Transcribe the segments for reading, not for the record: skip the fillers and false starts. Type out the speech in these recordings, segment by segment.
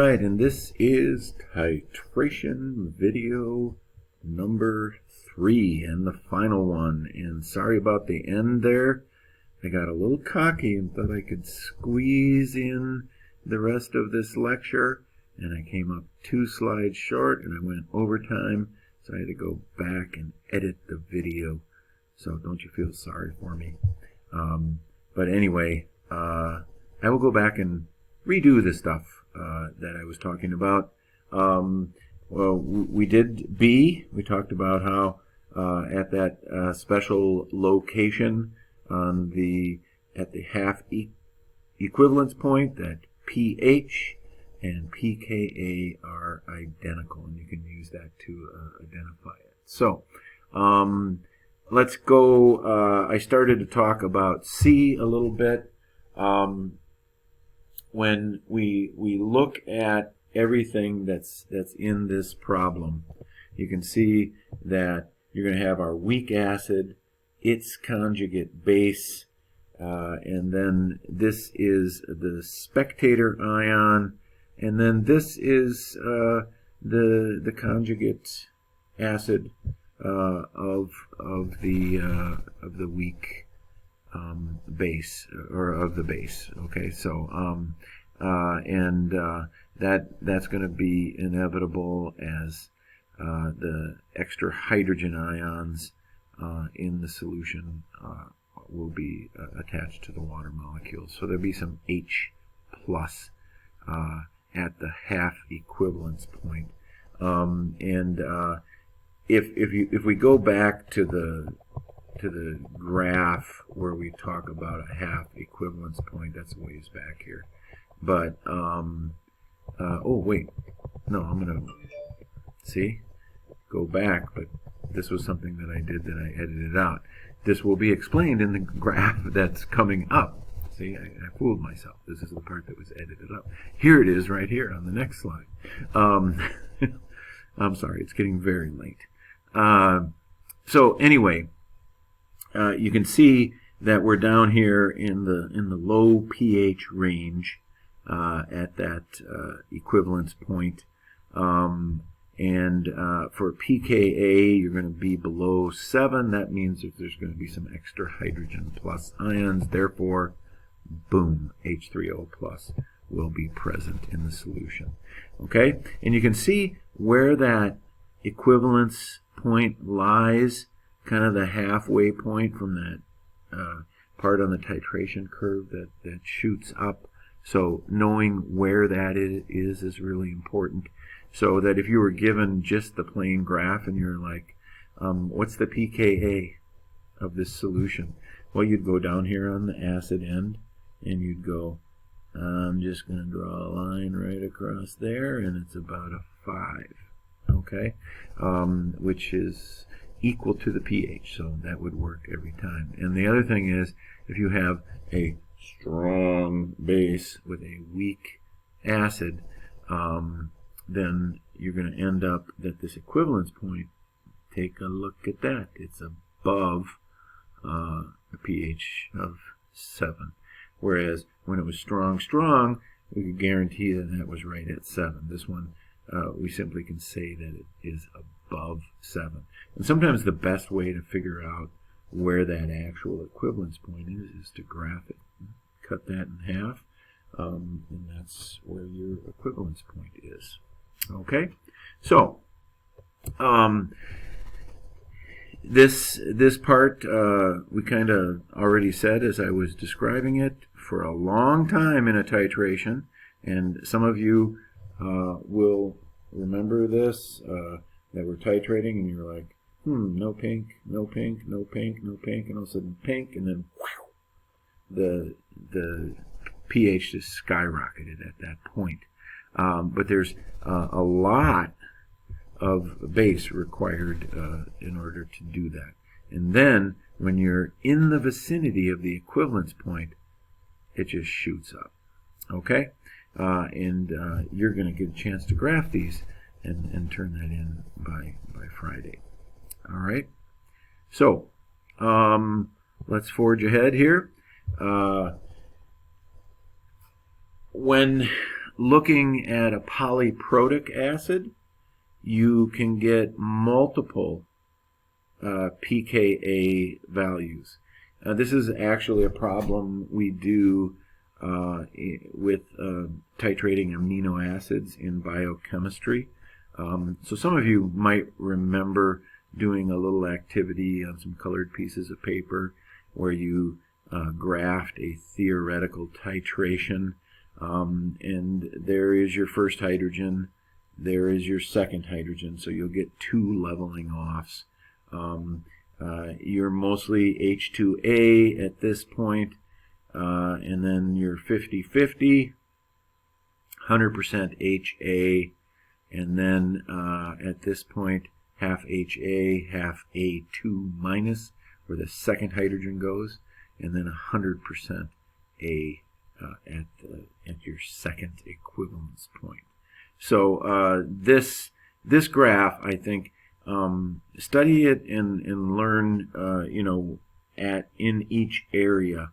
right, and this is titration video number 3 and the final one. And sorry about the end there. I got a little cocky and thought I could squeeze in the rest of this lecture, and I came up 2 slides short and I went overtime, so I had to go back and edit the video. So don't you feel sorry for me. But anyway, I will go back and redo the stuff that I was talking about. Well, we did B. We talked about how at that special location on at the half equivalence point, that pH and pKa are identical, and you can use that to identify it. So let's go. I started to talk about C a little bit. When we look at everything that's in this problem, you can see that you're going to have our weak acid, its conjugate base, and then this is the spectator ion, and then this is the conjugate acid of the weak base, or of the base. Okay, so that's going to be inevitable as the extra hydrogen ions in the solution will be attached to the water molecules. So there'll be some H plus at the half equivalence point. If we go back to the graph where we talk about a half equivalence point, that's a ways back here. But oh wait, no, I'm gonna go back, but this was something that I did that I edited out. This will be explained in the graph that's coming up. See, I fooled myself. This is the part that was edited up. Here it is right here on the next slide. I'm sorry, it's getting very late. So anyway, you can see that we're down here in the low pH range at that equivalence point, and for pKa you're going to be below 7. That means that there's going to be some extra hydrogen plus ions. Therefore, boom, H3O plus will be present in the solution. Okay, and you can see where that equivalence point lies, kind of the halfway point from that part on the titration curve that shoots up. So knowing where that is really important, so that if you were given just the plain graph and you're like, what's the pKa of this solution? Well, you'd go down here on the acid end and you'd go, I'm just going to draw a line right across there, and it's about a 5, okay, which is equal to the pH, so that would work every time. And the other thing is, if you have a strong base with a weak acid, then you're going to end up at this equivalence point. Take a look at that. It's above a pH of 7. Whereas when it was strong, we could guarantee that that was right at 7. This one, we simply can say that it is above 7. And sometimes the best way to figure out where that actual equivalence point is to graph it. Cut that in half, and that's where your equivalence point is. Okay, so this part we kind of already said as I was describing it. For a long time in a titration, and some of you will remember this, that we're titrating and you're like, no pink, no pink, no pink, no pink, and all of a sudden pink, and then whew, the pH just skyrocketed at that point. But there's a lot of base required in order to do that. And then when you're in the vicinity of the equivalence point, it just shoots up. Okay? And you're going to get a chance to graph these and turn that in by Friday. All right? So, let's forge ahead here. When looking at a polyprotic acid, you can get multiple pKa values. This is actually a problem we do with titrating amino acids in biochemistry. So some of you might remember doing a little activity on some colored pieces of paper where you graphed a theoretical titration, and there is your first hydrogen, there is your second hydrogen, so you'll get two leveling offs. You're mostly H2A at this point, and then you're 50-50, 100% HA, and then at this point half HA, half A2 minus, where the second hydrogen goes, and then 100% A at your second equivalence point. So this graph, I think, study it and learn, in each area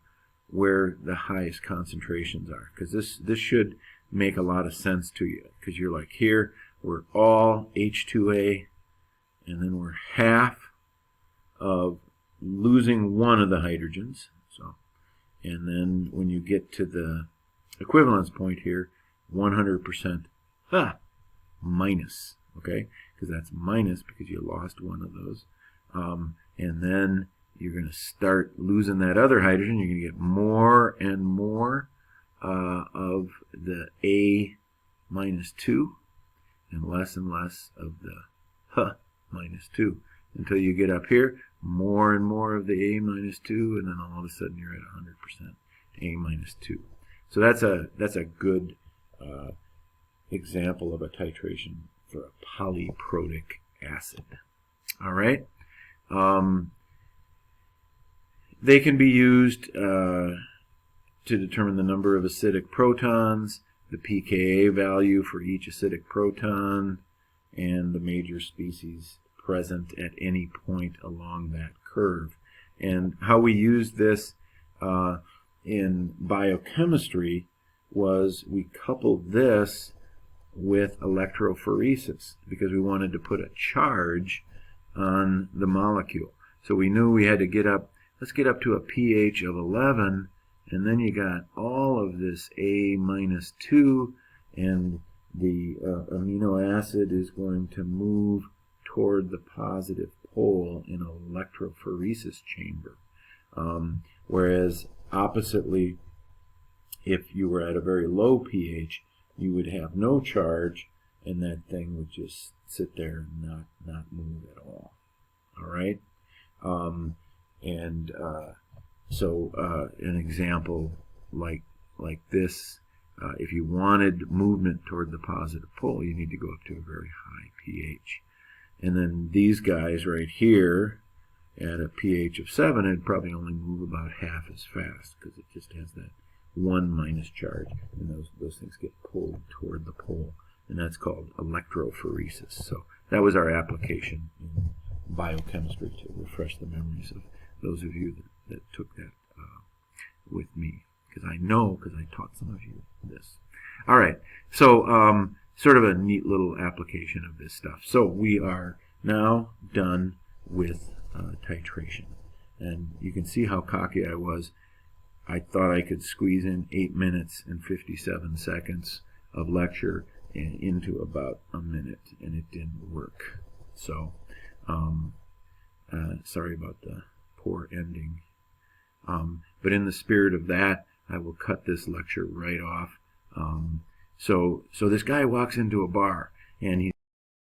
where the highest concentrations are, because this should make a lot of sense to you, because you're like, here we're all H2A, and then we're half of losing one of the hydrogens. So, and then when you get to the equivalence point here, 100% minus, okay, because that's minus because you lost one of those, and then you're going to start losing that other hydrogen. You're going to get more and more of the A minus 2 and less of the minus 2 until you get up here, more and more of the A minus 2, and then all of a sudden you're at 100% A minus 2. So that's a good example of a titration for a polyprotic acid. All right. They can be used to determine the number of acidic protons, the pKa value for each acidic proton, and the major species present at any point along that curve. And how we used this in biochemistry was we coupled this with electrophoresis because we wanted to put a charge on the molecule. So we knew we had to get up, let's get up to a pH of 11, and then you got all of this A minus 2, and the amino acid is going to move toward the positive pole in an electrophoresis chamber. Whereas oppositely, if you were at a very low pH, you would have no charge, and that thing would just sit there and not move at all. All right? So an example like this, if you wanted movement toward the positive pole, you need to go up to a very high pH. And then these guys right here, at a pH of 7, it'd probably only move about half as fast because it just has that 1 minus charge, and those things get pulled toward the pole, and that's called electrophoresis. So that was our application in biochemistry, to refresh the memories of those of you that took that with me, because I taught some of you this. All right, so sort of a neat little application of this stuff. So we are now done with titration, and you can see how cocky I was. I thought I could squeeze in 8 minutes and 57 seconds of lecture into about a minute, and it didn't work. So sorry about the poor ending. But in the spirit of that, I will cut this lecture right off. So this guy walks into a bar, and he